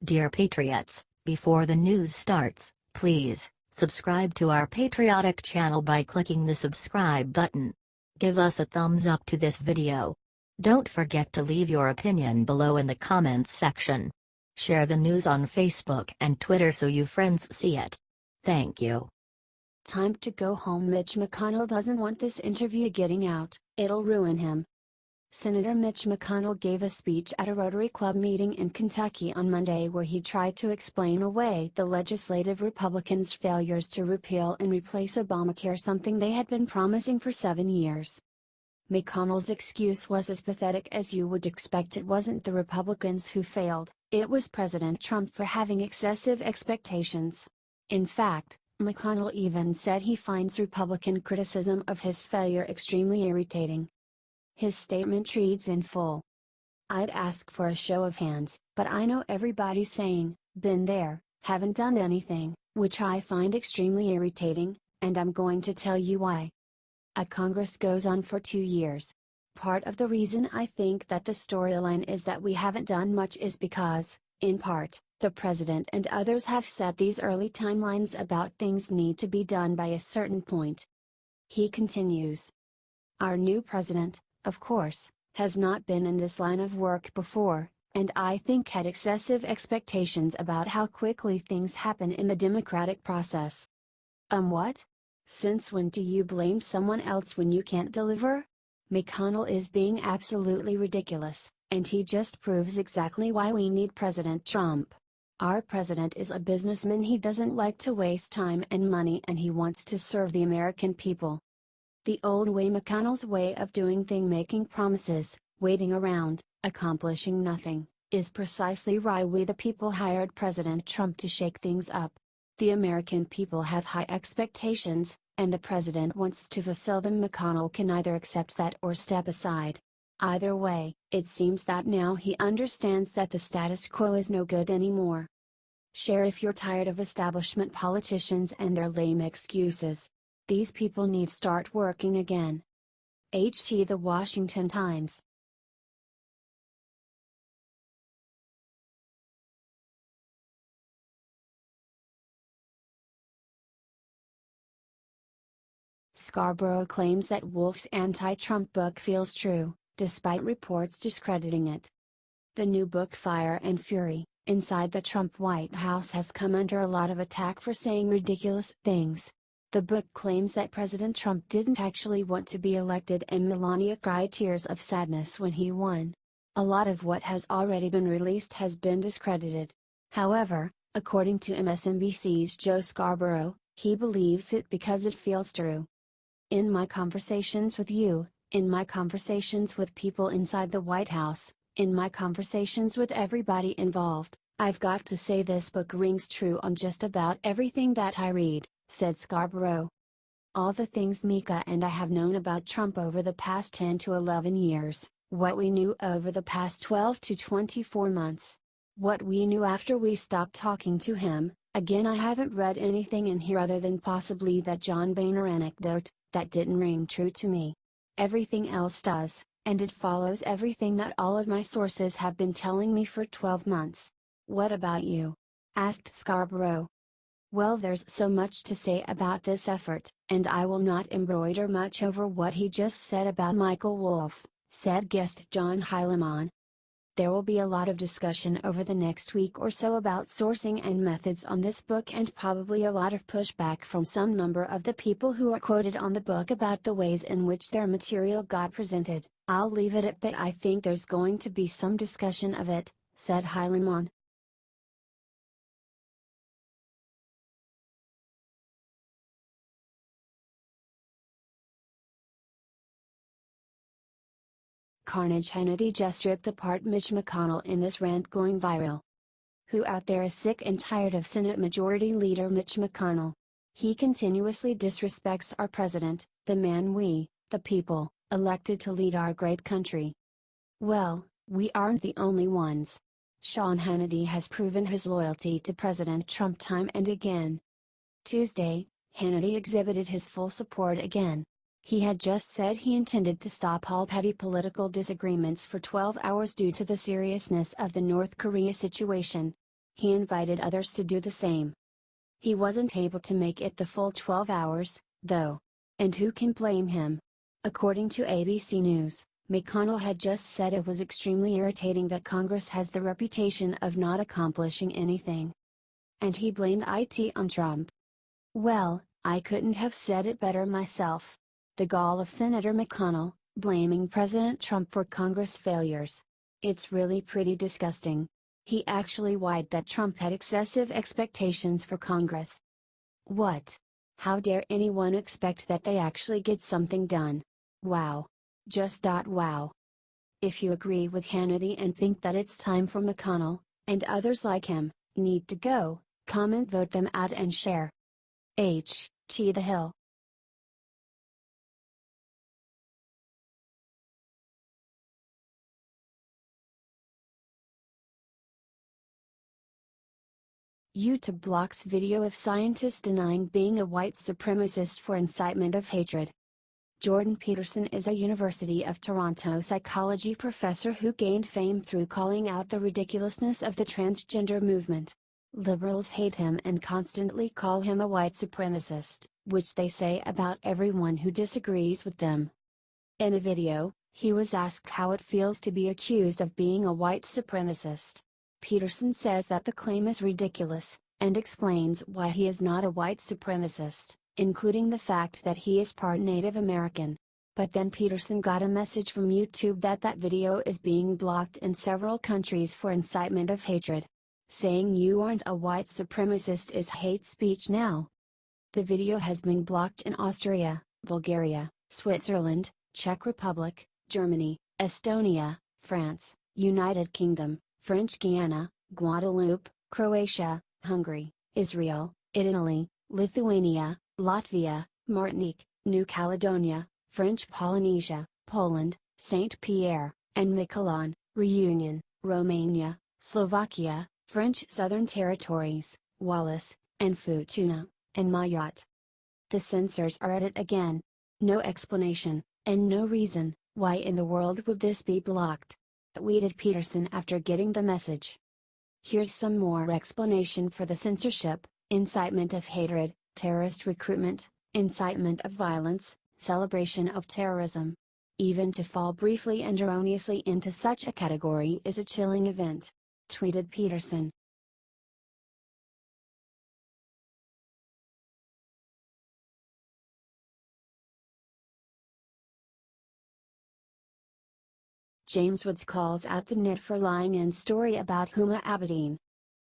Dear Patriots, before the news starts, please subscribe to our patriotic channel by clicking the subscribe button. Give us a thumbs up to this video. Don't forget to leave your opinion below in the comments section. Share the news on Facebook and Twitter so you friends see it. Thank you. Time to go home. Mitch McConnell doesn't want this interview getting out, it'll ruin him. Senator Mitch McConnell gave a speech at a Rotary Club meeting in Kentucky on Monday where he tried to explain away the legislative Republicans' failures to repeal and replace Obamacare, something they had been promising for 7 years. McConnell's excuse was as pathetic as you would expect. It wasn't the Republicans who failed, it was President Trump for having excessive expectations. In fact, McConnell even said he finds Republican criticism of his failure extremely irritating. His statement reads in full. "I'd ask for a show of hands, but I know everybody's saying, 'Been there, haven't done anything,' which I find extremely irritating, and I'm going to tell you why. Congress goes on for 2 years. Part of the reason I think that the storyline is that we haven't done much is because, in part, the president and others have set these early timelines about things need to be done by a certain point." He continues. "Our new president, of course, has not been in this line of work before, and I think had excessive expectations about how quickly things happen in the democratic process." What? Since when do you blame someone else when you can't deliver? McConnell is being absolutely ridiculous, and he just proves exactly why we need President Trump. Our president is a businessman. He doesn't like to waste time and money, and he wants to serve the American people. The old way, McConnell's way of doing things, making promises, waiting around, accomplishing nothing, is precisely why we the people hired President Trump to shake things up. The American people have high expectations, and the president wants to fulfill them. McConnell can either accept that or step aside. Either way, it seems that now he understands that the status quo is no good anymore. Share if you're tired of establishment politicians and their lame excuses. These people need start working again. The Washington Times. Scarborough claims that Wolf's anti-Trump book feels true, despite reports discrediting it. The new book Fire and Fury, Inside the Trump White House, has come under a lot of attack for saying ridiculous things. The book claims that President Trump didn't actually want to be elected and Melania cried tears of sadness when he won. A lot of what has already been released has been discredited. However, according to MSNBC's Joe Scarborough, he believes it because it feels true. "In my conversations with you, in my conversations with people inside the White House, in my conversations with everybody involved, I've got to say this book rings true on just about everything that I read," said Scarborough. "All the things Mika and I have known about Trump over the past 10 to 11 years, what we knew over the past 12 to 24 months, what we knew after we stopped talking to him. Again, I haven't read anything in here other than possibly that John Boehner anecdote, that didn't ring true to me. Everything else does, and it follows everything that all of my sources have been telling me for 12 months. What about you?" asked Scarborough. "Well, there's so much to say about this effort, and I will not embroider much over what he just said about Michael Wolff," said guest John Heilemann. "There will be a lot of discussion over the next week or so about sourcing and methods on this book, and probably a lot of pushback from some number of the people who are quoted on the book about the ways in which their material got presented. I'll leave it at that. I think there's going to be some discussion of it," said Heilemann. Carnage. Hannity just ripped apart Mitch McConnell in this rant going viral. Who out there is sick and tired of Senate Majority Leader Mitch McConnell? He continuously disrespects our president, the man we, the people, elected to lead our great country. Well, we aren't the only ones. Sean Hannity has proven his loyalty to President Trump time and again. Tuesday, Hannity exhibited his full support again. He had just said he intended to stop all petty political disagreements for 12 hours due to the seriousness of the North Korea situation. He invited others to do the same. He wasn't able to make it the full 12 hours, though. And who can blame him? According to ABC News, McConnell had just said it was extremely irritating that Congress has the reputation of not accomplishing anything. And he blamed it on Trump. Well, I couldn't have said it better myself. The gall of Senator McConnell, blaming President Trump for Congress failures. It's really pretty disgusting. He actually lied that Trump had excessive expectations for Congress. What? How dare anyone expect that they actually get something done? Wow. Just wow. If you agree with Hannity and think that it's time for McConnell, and others like him, need to go, comment, vote them out and share. T. The Hill. YouTube blocks video of scientist denying being a white supremacist for incitement of hatred. Jordan Peterson is a University of Toronto psychology professor who gained fame through calling out the ridiculousness of the transgender movement. Liberals hate him and constantly call him a white supremacist, which they say about everyone who disagrees with them. In a video, he was asked how it feels to be accused of being a white supremacist. Peterson says that the claim is ridiculous, and explains why he is not a white supremacist, including the fact that he is part Native American. But then Peterson got a message from YouTube that video is being blocked in several countries for incitement of hatred. Saying you aren't a white supremacist is hate speech now. The video has been blocked in Austria, Bulgaria, Switzerland, Czech Republic, Germany, Estonia, France, United Kingdom, French Guiana, Guadeloupe, Croatia, Hungary, Israel, Italy, Lithuania, Latvia, Martinique, New Caledonia, French Polynesia, Poland, Saint Pierre, and Miquelon, Reunion, Romania, Slovakia, French Southern Territories, Wallis, and Futuna, and Mayotte. The censors are at it again. No explanation, and no reason, why in the world would this be blocked? Tweeted Peterson after getting the message. Here's some more explanation for the censorship: incitement of hatred, terrorist recruitment, incitement of violence, celebration of terrorism. Even to fall briefly and erroneously into such a category is a chilling event. Tweeted Peterson. James Woods calls out the NIT for lying in story about Huma Abedin.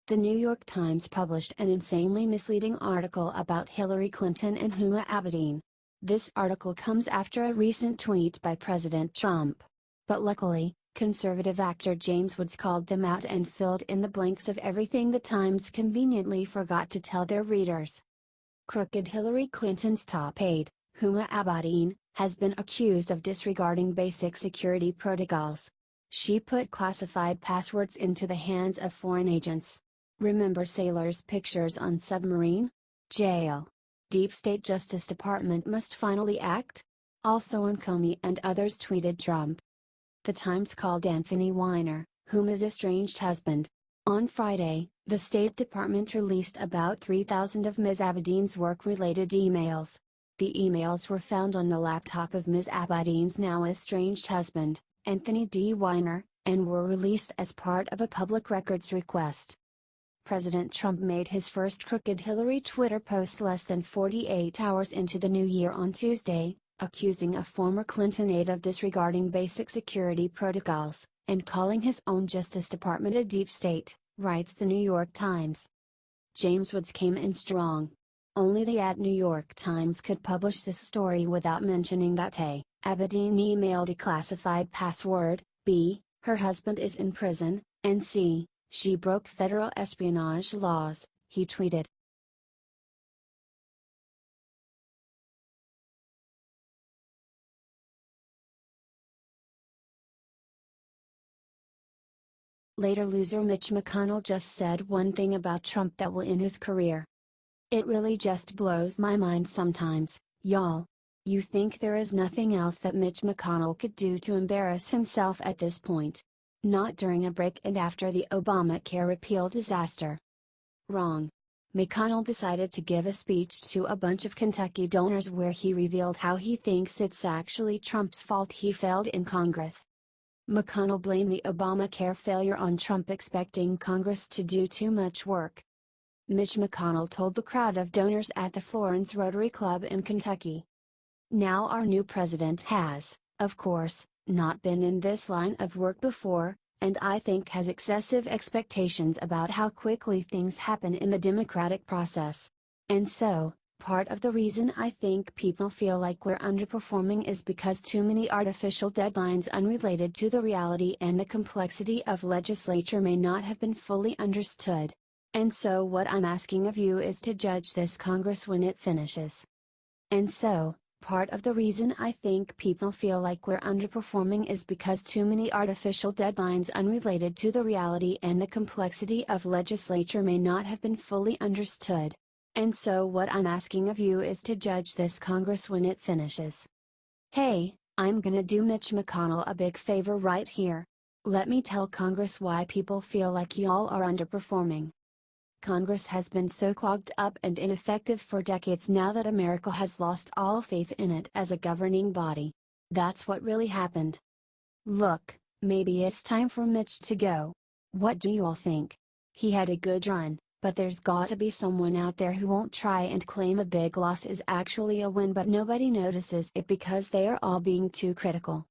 The New York Times published an insanely misleading article about Hillary Clinton and Huma Abedin. This article comes after a recent tweet by President Trump. But luckily, conservative actor James Woods called them out and filled in the blanks of everything the Times conveniently forgot to tell their readers. Crooked Hillary Clinton's top aide, Huma Abedin, has been accused of disregarding basic security protocols. She put classified passwords into the hands of foreign agents. Remember sailors' pictures on submarine? Jail. Deep State Justice Department must finally act? Also on Comey and others, tweeted Trump. The Times called Anthony Weiner, Huma's estranged husband. On Friday, the State Department released about 3,000 of Ms. Abedin's work-related emails. The emails were found on the laptop of Ms. Abedin's now estranged husband, Anthony D. Weiner, and were released as part of a public records request. President Trump made his first Crooked Hillary Twitter post less than 48 hours into the new year on Tuesday, accusing a former Clinton aide of disregarding basic security protocols, and calling his own Justice Department a deep state, writes the New York Times. James Woods came in strong. Only the New York Times could publish this story without mentioning that A. Abedin emailed a classified password, B. Her husband is in prison, and C. She broke federal espionage laws, he tweeted. Later loser Mitch McConnell just said one thing about Trump that will end his career. It really just blows my mind sometimes, y'all. You think there is nothing else that Mitch McConnell could do to embarrass himself at this point? Not during a break and after the Obamacare repeal disaster. Wrong. McConnell decided to give a speech to a bunch of Kentucky donors where he revealed how he thinks it's actually Trump's fault he failed in Congress. McConnell blamed the Obamacare failure on Trump, expecting Congress to do too much work. Mitch McConnell told the crowd of donors at the Florence Rotary Club in Kentucky. Now our new president has, of course, not been in this line of work before, and I think has excessive expectations about how quickly things happen in the democratic process. And so, part of the reason I think people feel like we're underperforming is because too many artificial deadlines unrelated to the reality and the complexity of legislature may not have been fully understood. And so what I'm asking of you is to judge this Congress when it finishes. And so, part of the reason I think people feel like we're underperforming is because too many artificial deadlines unrelated to the reality and the complexity of legislature may not have been fully understood. And so what I'm asking of you is to judge this Congress when it finishes. Hey, I'm gonna do Mitch McConnell a big favor right here. Let me tell Congress why people feel like y'all are underperforming. Congress has been so clogged up and ineffective for decades now that America has lost all faith in it as a governing body. That's what really happened. Look, maybe it's time for Mitch to go. What do you all think? He had a good run, but there's got to be someone out there who won't try and claim a big loss is actually a win, but nobody notices it because they are all being too critical.